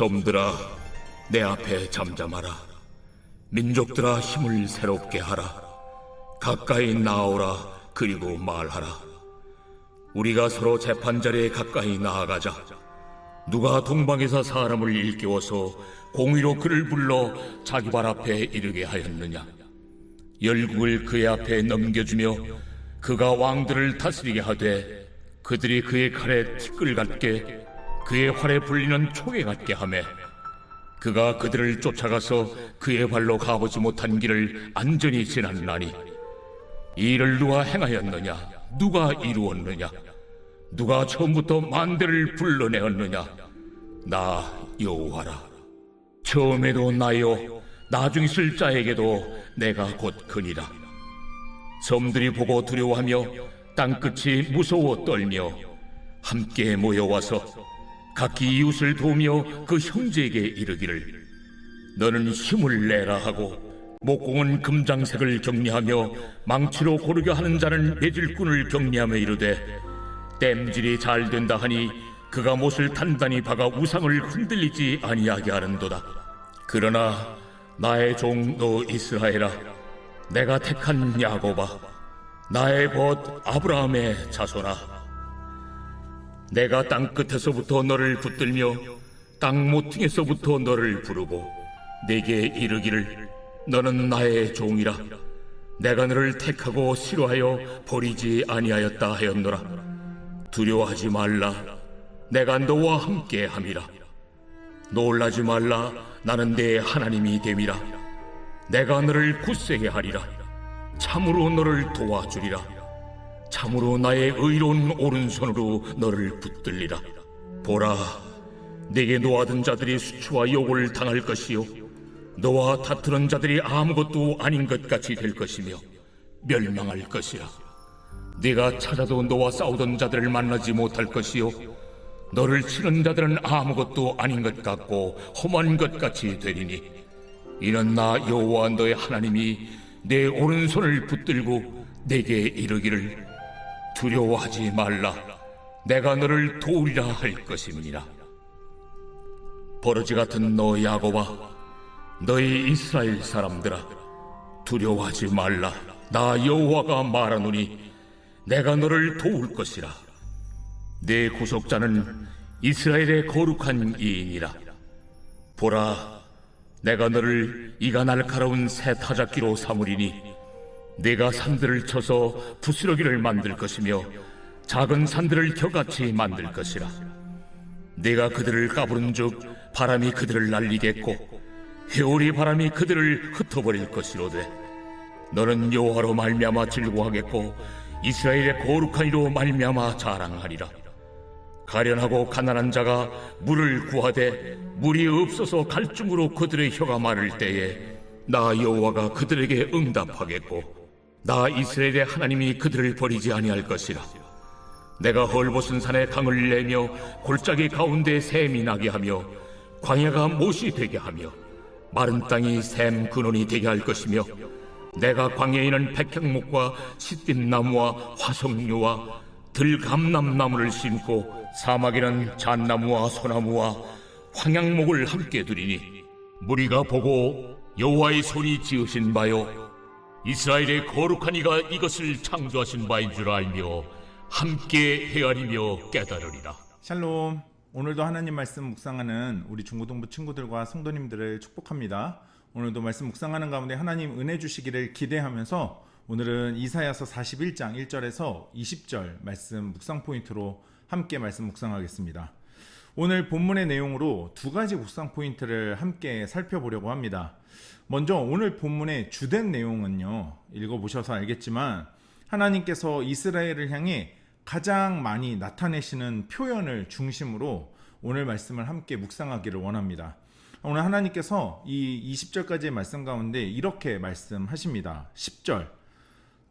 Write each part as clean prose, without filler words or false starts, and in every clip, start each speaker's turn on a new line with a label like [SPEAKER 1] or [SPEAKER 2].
[SPEAKER 1] 섬들아, 내 앞에 잠잠하라. 민족들아, 힘을 새롭게 하라. 가까이 나오라. 그리고 말하라. 우리가 서로 재판자리에 가까이 나아가자. 누가 동방에서 사람을 일깨워서 공의로 그를 불러 자기 발 앞에 이르게 하였느냐? 열국을 그의 앞에 넘겨주며 그가 왕들을 다스리게 하되 그들이 그의 칼에 티끌 같게 그의 활에 불리는 초계 같게 하매 그가 그들을 쫓아가서 그의 발로 가보지 못한 길을 안전히 지났나니 이 일을 누가 행하였느냐? 누가 이루었느냐? 누가 처음부터 만대를 불러내었느냐? 나 여호와라. 처음에도 나요, 나중 있을 자에게도 내가 곧 그니라. 섬들이 보고 두려워하며 땅끝이 무서워 떨며 함께 모여와서 각기 이웃을 도우며 그 형제에게 이르기를 너는 힘을 내라 하고 목공은 금장색을 격리하며 망치로 고르게 하는 자는 매질꾼을 격리하며 이르되 땜질이 잘 된다 하니 그가 못을 단단히 박아 우상을 흔들리지 아니하게 하는도다. 그러나 나의 종 너 이스라엘아, 내가 택한 야곱아, 나의 벗 아브라함의 자손아, 내가 땅 끝에서부터 너를 붙들며 땅 모퉁이에서부터 너를 부르고 내게 이르기를 너는 나의 종이라. 내가 너를 택하고 싫어하여 버리지 아니하였다 하였노라. 두려워하지 말라. 내가 너와 함께 함이라. 놀라지 말라. 나는 내 하나님이 됨이라. 내가 너를 굳세게 하리라. 참으로 너를 도와주리라. 참으로 나의 의로운 오른손으로 너를 붙들리라. 보라, 내게 노하던 자들이 수치와 욕을 당할 것이요 너와 다투는 자들이 아무것도 아닌 것 같이 될 것이며 멸망할 것이라. 네가 찾아도 너와 싸우던 자들을 만나지 못할 것이요 너를 치는 자들은 아무것도 아닌 것 같고 험한 것 같이 되리니 이는 나 여호와 너의 하나님이 내 오른손을 붙들고 내게 이르기를 두려워하지 말라. 내가 너를 도우리라 할 것임이니라. 버러지 같은 너 야곱아, 너희 이스라엘 사람들아, 두려워하지 말라. 나 여호와가 말하노니 내가 너를 도울 것이라. 내 구속자는 이스라엘의 거룩한 이인이라. 보라, 내가 너를 이가 날카로운 새 타작기로 삼으리니 내가 산들을 쳐서 부스러기를 만들 것이며 작은 산들을 겨같이 만들 것이라. 내가 그들을 까부른즉 바람이 그들을 날리겠고 회오리 바람이 그들을 흩어버릴 것이로되 너는 여호와로 말미암아 즐거워하겠고 이스라엘의 거룩한 이로 말미암아 자랑하리라. 가련하고 가난한 자가 물을 구하되 물이 없어서 갈증으로 그들의 혀가 마를 때에 나 여호와가 그들에게 응답하겠고 나 이스라엘의 하나님이 그들을 버리지 아니할 것이라. 내가 헐벗은 산에 강을 내며 골짜기 가운데 샘이 나게 하며 광야가 못이 되게 하며 마른 땅이 샘 근원이 되게 할 것이며 내가 광야에는 백향목과 시띠나무와 화석류와 들감남나무를 심고 사막에는 잣나무와 소나무와 황양목을 함께 두리니 무리가 보고 여호와의 손이 지으신 바요 이스라엘의 거룩한 이가 이것을 창조하신 바인 줄 알며 함께 헤아리며 깨달으리라.
[SPEAKER 2] 샬롬. 오늘도 하나님 말씀 묵상하는 우리 중고등부 친구들과 성도님들을 축복합니다. 오늘도 말씀 묵상하는 가운데 하나님 은혜 주시기를 기대하면서 오늘은 이사야서 41장 1절에서 20절 말씀 묵상 포인트로 함께 말씀 묵상하겠습니다. 오늘 본문의 내용으로 두 가지 묵상 포인트를 함께 살펴보려고 합니다. 먼저 오늘 본문의 주된 내용은요, 읽어보셔서 알겠지만 하나님께서 이스라엘을 향해 가장 많이 나타내시는 표현을 중심으로 오늘 말씀을 함께 묵상하기를 원합니다. 오늘 하나님께서 이 20절까지의 말씀 가운데 이렇게 말씀하십니다. 10절,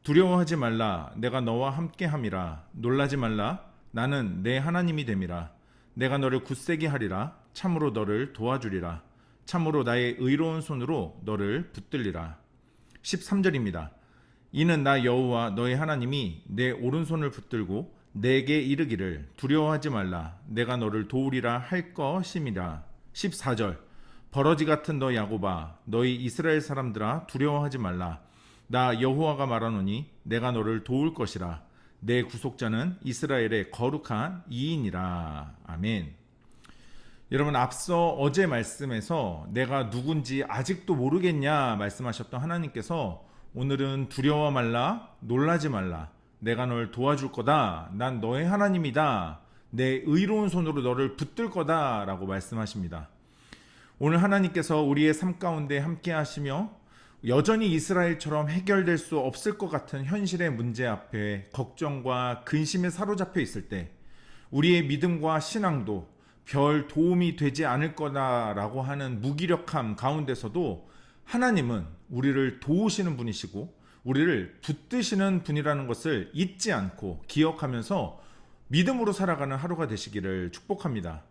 [SPEAKER 2] 두려워하지 말라. 내가 너와 함께 함이라. 놀라지 말라. 나는 내 하나님이 됨이라. 내가 너를 굳세게 하리라. 참으로 너를 도와주리라. 참으로 나의 의로운 손으로 너를 붙들리라. 13절입니다. 이는 나 여호와 너의 하나님이 내 오른손을 붙들고 내게 이르기를 두려워하지 말라. 내가 너를 도우리라 할 것임이라. 14절 버러지 같은 너 야곱아 너희 이스라엘 사람들아 두려워하지 말라. 나 여호와가 말하노니 내가 너를 도울 것이라. 내 구속자는 이스라엘의 거룩한 이인이라. 아멘. 여러분, 앞서 어제 말씀에서 내가 누군지 아직도 모르겠냐 말씀하셨던 하나님께서 오늘은 두려워 말라, 놀라지 말라, 내가 널 도와줄 거다, 난 너의 하나님이다, 내 의로운 손으로 너를 붙들 거다 라고 말씀하십니다. 오늘 하나님께서 우리의 삶 가운데 함께 하시며 여전히 이스라엘처럼 해결될 수 없을 것 같은 현실의 문제 앞에 걱정과 근심에 사로잡혀 있을 때 우리의 믿음과 신앙도 별 도움이 되지 않을 거다라고 하는 무기력함 가운데서도 하나님은 우리를 도우시는 분이시고 우리를 붙드시는 분이라는 것을 잊지 않고 기억하면서 믿음으로 살아가는 하루가 되시기를 축복합니다.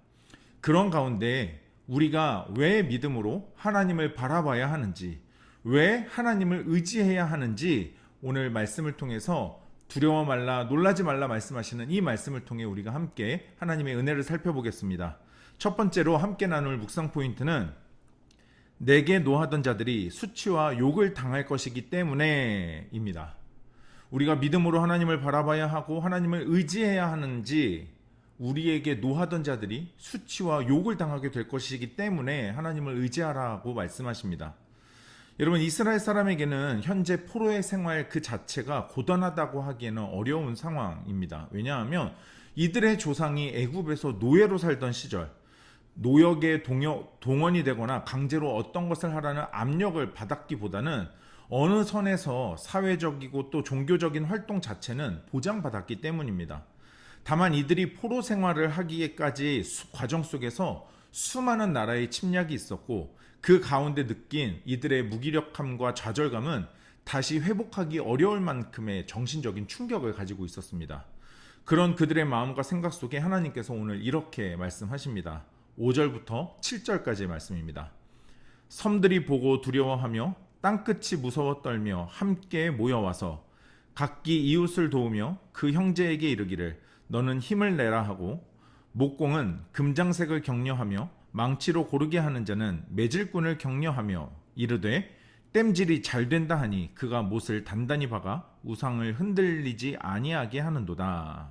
[SPEAKER 2] 그런 가운데 우리가 왜 믿음으로 하나님을 바라봐야 하는지, 왜 하나님을 의지해야 하는지 오늘 말씀을 통해서 두려워 말라, 놀라지 말라 말씀하시는 이 말씀을 통해 우리가 함께 하나님의 은혜를 살펴보겠습니다. 첫 번째로 함께 나눌 묵상 포인트는 내게 노하던 자들이 수치와 욕을 당할 것이기 때문에 입니다. 우리가 믿음으로 하나님을 바라봐야 하고 하나님을 의지해야 하는지 우리에게 노하던 자들이 수치와 욕을 당하게 될 것이기 때문에 하나님을 의지하라고 말씀하십니다. 여러분, 이스라엘 사람에게는 현재 포로의 생활 그 자체가 고단하다고 하기에는 어려운 상황입니다. 왜냐하면 이들의 조상이 애굽에서 노예로 살던 시절 노역에 동원이 되거나 강제로 어떤 것을 하라는 압력을 받았기보다는 어느 선에서 사회적이고 또 종교적인 활동 자체는 보장받았기 때문입니다. 다만 이들이 포로 생활을 하기에까지 과정 속에서 수많은 나라의 침략이 있었고 그 가운데 느낀 이들의 무기력함과 좌절감은 다시 회복하기 어려울 만큼의 정신적인 충격을 가지고 있었습니다. 그런 그들의 마음과 생각 속에 하나님께서 오늘 이렇게 말씀하십니다. 5절부터 7절까지의 말씀입니다. 섬들이 보고 두려워하며 땅끝이 무서워 떨며 함께 모여와서 각기 이웃을 도우며 그 형제에게 이르기를 너는 힘을 내라 하고 목공은 금장색을 격려하며 망치로 고르게 하는 자는 매질꾼을 격려하며 이르되 땜질이 잘 된다 하니 그가 못을 단단히 박아 우상을 흔들리지 아니하게 하는도다.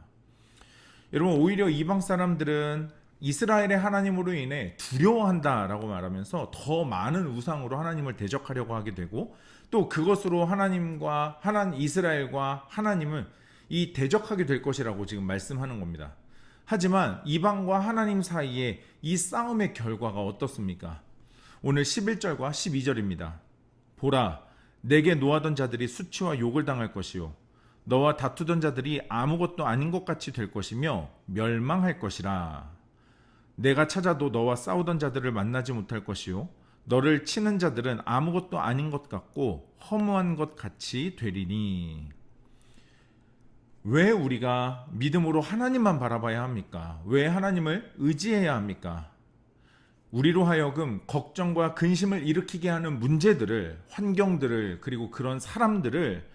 [SPEAKER 2] 여러분, 오히려 이방 사람들은 이스라엘의 하나님으로 인해 두려워한다라고 말하면서 더 많은 우상으로 하나님을 대적하려고 하게 되고 또 그것으로 하나님과 이스라엘과 하나님을 이 대적하게 될 것이라고 지금 말씀하는 겁니다. 하지만 이방과 하나님 사이에 이 싸움의 결과가 어떻습니까? 오늘 11절과 12절입니다. 보라, 내게 노하던 자들이 수치와 욕을 당할 것이요 너와 다투던 자들이 아무것도 아닌 것 같이 될 것이며 멸망할 것이라. 내가 찾아도 너와 싸우던 자들을 만나지 못할 것이요 너를 치는 자들은 아무것도 아닌 것 같고 허무한 것 같이 되리니. 왜 우리가 믿음으로 하나님만 바라봐야 합니까? 왜 하나님을 의지해야 합니까? 우리로 하여금 걱정과 근심을 일으키게 하는 문제들을, 환경들을, 그리고 그런 사람들을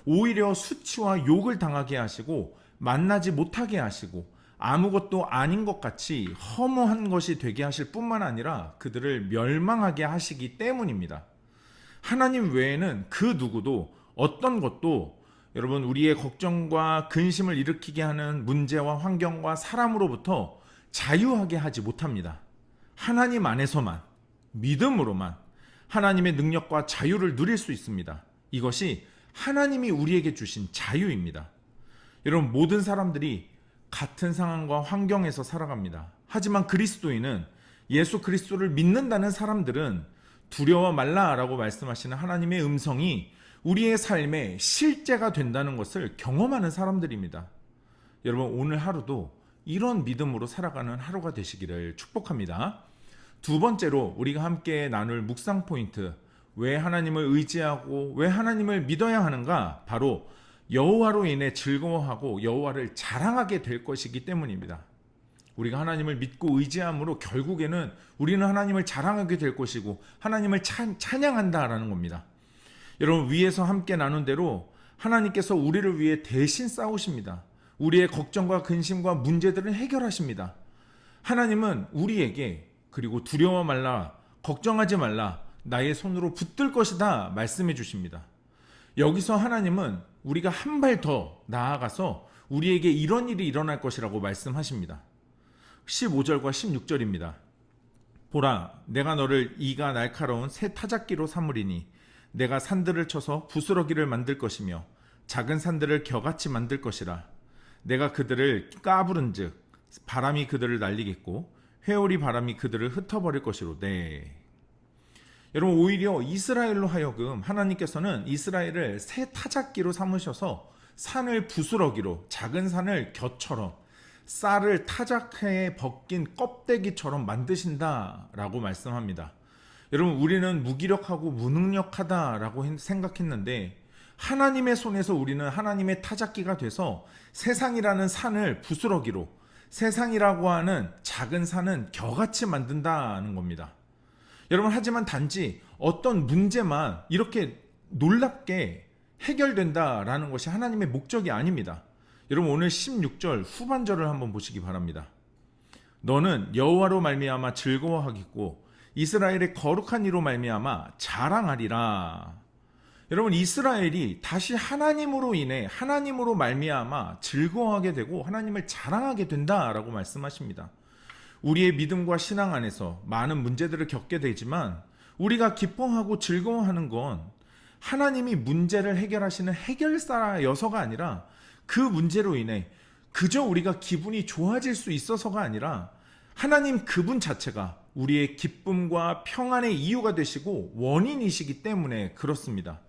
[SPEAKER 2] 오히려 수치와 욕을 당하게 하시고 만나지 못하게 하시고 아무것도 아닌 것 같이 허무한 것이 되게 하실 뿐만 아니라 그들을 멸망하게 하시기 때문입니다. 하나님 외에는 그 누구도 어떤 것도 여러분 우리의 걱정과 근심을 일으키게 하는 문제와 환경과 사람으로부터 자유하게 하지 못합니다. 하나님 안에서만, 믿음으로만 하나님의 능력과 자유를 누릴 수 있습니다. 이것이 하나님이 우리에게 주신 자유입니다. 여러분, 모든 사람들이 같은 상황과 환경에서 살아갑니다. 하지만 그리스도인은, 예수 그리스도를 믿는다는 사람들은 두려워 말라라고 말씀하시는 하나님의 음성이 우리의 삶에 실제가 된다는 것을 경험하는 사람들입니다. 여러분, 오늘 하루도 이런 믿음으로 살아가는 하루가 되시기를 축복합니다. 두 번째로 우리가 함께 나눌 묵상 포인트, 왜 하나님을 의지하고 왜 하나님을 믿어야 하는가? 바로 여호와로 인해 즐거워하고 여호와를 자랑하게 될 것이기 때문입니다. 우리가 하나님을 믿고 의지함으로 결국에는 우리는 하나님을 자랑하게 될 것이고 하나님을 찬양한다라는 겁니다. 여러분, 위에서 함께 나눈 대로 하나님께서 우리를 위해 대신 싸우십니다. 우리의 걱정과 근심과 문제들을 해결하십니다. 하나님은 우리에게 그리고 두려워 말라, 걱정하지 말라, 나의 손으로 붙들 것이다 말씀해 주십니다. 여기서 하나님은 우리가 한 발 더 나아가서 우리에게 이런 일이 일어날 것이라고 말씀하십니다. 15절과 16절입니다. 보라, 내가 너를 이가 날카로운 새 타작기로 삼으리니 내가 산들을 쳐서 부스러기를 만들 것이며 작은 산들을 겨같이 만들 것이라. 내가 그들을 까부른즉 바람이 그들을 날리겠고 회오리 바람이 그들을 흩어버릴 것이로되. 여러분, 오히려 이스라엘로 하여금 하나님께서는 이스라엘을 새 타작기로 삼으셔서 산을 부스러기로, 작은 산을 겨처럼, 쌀을 타작해 벗긴 껍데기처럼 만드신다라고 말씀합니다. 여러분, 우리는 무기력하고 무능력하다라고 생각했는데 하나님의 손에서 우리는 하나님의 타작기가 돼서 세상이라는 산을 부스러기로, 세상이라고 하는 작은 산은 겨같이 만든다는 겁니다. 여러분, 하지만 단지 어떤 문제만 이렇게 놀랍게 해결된다라는 것이 하나님의 목적이 아닙니다. 여러분, 오늘 16절 후반절을 한번 보시기 바랍니다. 너는 여호와로 말미암아 즐거워하겠고 이스라엘의 거룩한 이로 말미암아 자랑하리라. 여러분, 이스라엘이 다시 하나님으로 인해, 하나님으로 말미암아 즐거워하게 되고 하나님을 자랑하게 된다라고 말씀하십니다. 우리의 믿음과 신앙 안에서 많은 문제들을 겪게 되지만 우리가 기뻐하고 즐거워하는 건 하나님이 문제를 해결하시는 해결사여서가 아니라 그 문제로 인해 그저 우리가 기분이 좋아질 수 있어서가 아니라 하나님 그분 자체가 우리의 기쁨과 평안의 이유가 되시고 원인이시기 때문에 그렇습니다.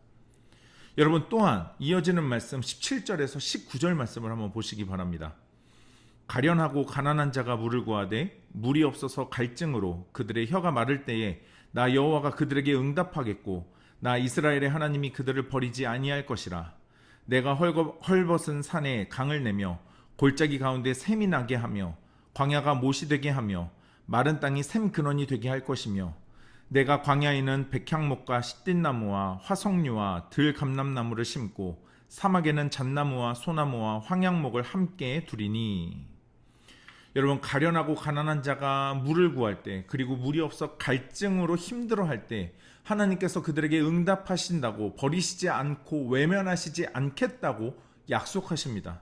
[SPEAKER 2] 여러분, 또한 이어지는 말씀 17절에서 19절 말씀을 한번 보시기 바랍니다. 가련하고 가난한 자가 물을 구하되 물이 없어서 갈증으로 그들의 혀가 마를 때에 나 여호와가 그들에게 응답하겠고 나 이스라엘의 하나님이 그들을 버리지 아니할 것이라. 내가 헐벗은 산에 강을 내며 골짜기 가운데 샘이 나게 하며 광야가 못이 되게 하며 마른 땅이 샘 근원이 되게 할 것이며 내가 광야에는 백향목과 시띠나무와 화석류와 들감람나무를 심고 사막에는 잣나무와 소나무와 황양목을 함께 두리니. 여러분, 가련하고 가난한 자가 물을 구할 때, 그리고 물이 없어 갈증으로 힘들어할 때 하나님께서 그들에게 응답하신다고, 버리시지 않고 외면하시지 않겠다고 약속하십니다.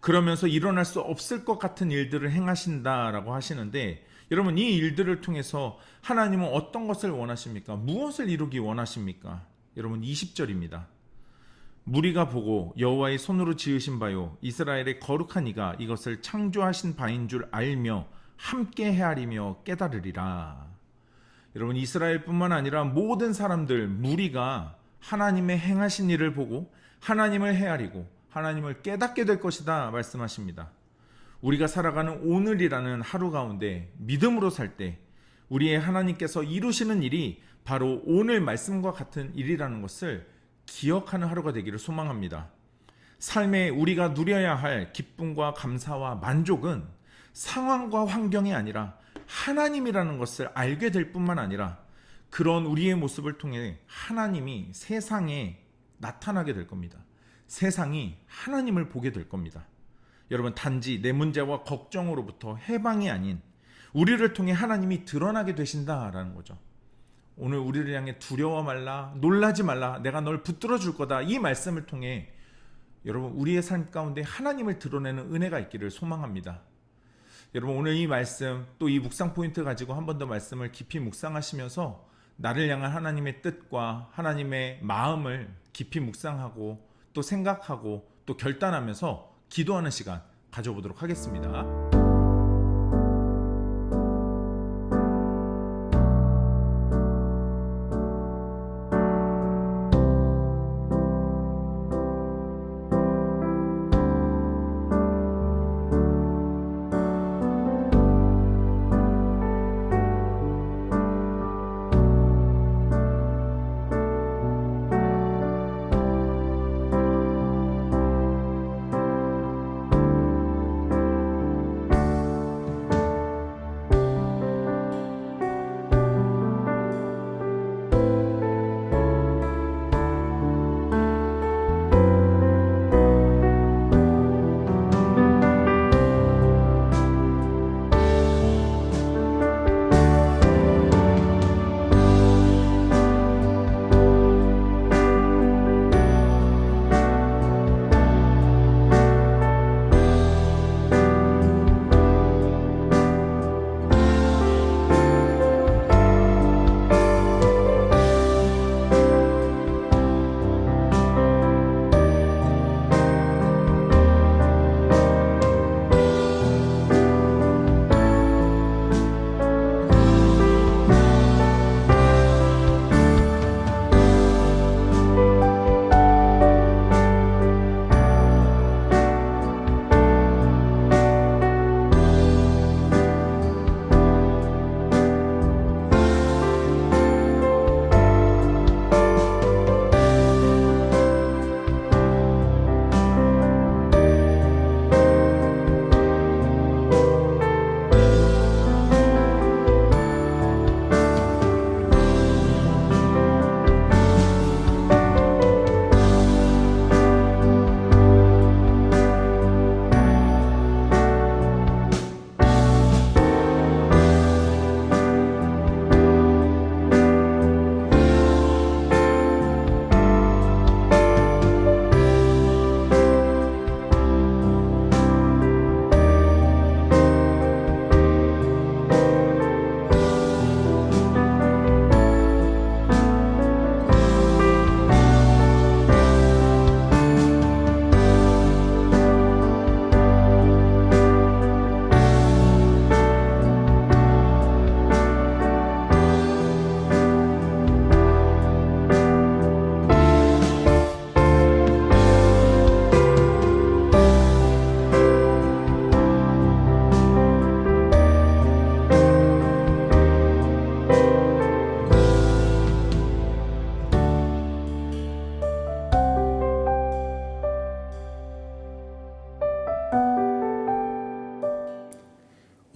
[SPEAKER 2] 그러면서 일어날 수 없을 것 같은 일들을 행하신다라고 하시는데, 여러분, 이 일들을 통해서 하나님은 어떤 것을 원하십니까? 무엇을 이루기 원하십니까? 여러분, 20절입니다. 무리가 보고 여호와의 손으로 지으신 바요 이스라엘의 거룩한 이가 이것을 창조하신 바인 줄 알며 함께 헤아리며 깨달으리라. 여러분, 이스라엘뿐만 아니라 모든 사람들, 무리가 하나님의 행하신 일을 보고 하나님을 헤아리고 하나님을 깨닫게 될 것이다 말씀하십니다. 우리가 살아가는 오늘이라는 하루 가운데 믿음으로 살 때 우리의 하나님께서 이루시는 일이 바로 오늘 말씀과 같은 일이라는 것을 기억하는 하루가 되기를 소망합니다. 삶에 우리가 누려야 할 기쁨과 감사와 만족은 상황과 환경이 아니라 하나님이라는 것을 알게 될 뿐만 아니라 그런 우리의 모습을 통해 하나님이 세상에 나타나게 될 겁니다. 세상이 하나님을 보게 될 겁니다. 여러분, 단지 내 문제와 걱정으로부터 해방이 아닌 우리를 통해 하나님이 드러나게 되신다라는 거죠. 오늘 우리를 향해 두려워 말라, 놀라지 말라, 내가 널 붙들어 줄 거다, 이 말씀을 통해 여러분, 우리의 삶 가운데 하나님을 드러내는 은혜가 있기를 소망합니다. 여러분, 오늘 이 말씀, 또 이 묵상 포인트 가지고 한 번 더 말씀을 깊이 묵상하시면서 나를 향한 하나님의 뜻과 하나님의 마음을 깊이 묵상하고 또 생각하고 또 결단하면서 기도하는 시간 가져보도록 하겠습니다.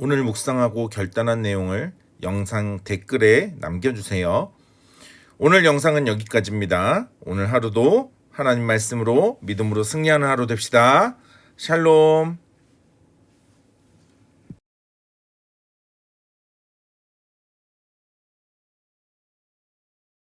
[SPEAKER 3] 오늘 묵상하고 결단한 내용을 영상 댓글에 남겨주세요. 오늘 영상은 여기까지입니다. 오늘 하루도 하나님 말씀으로 믿음으로 승리하는 하루 됩시다. 샬롬.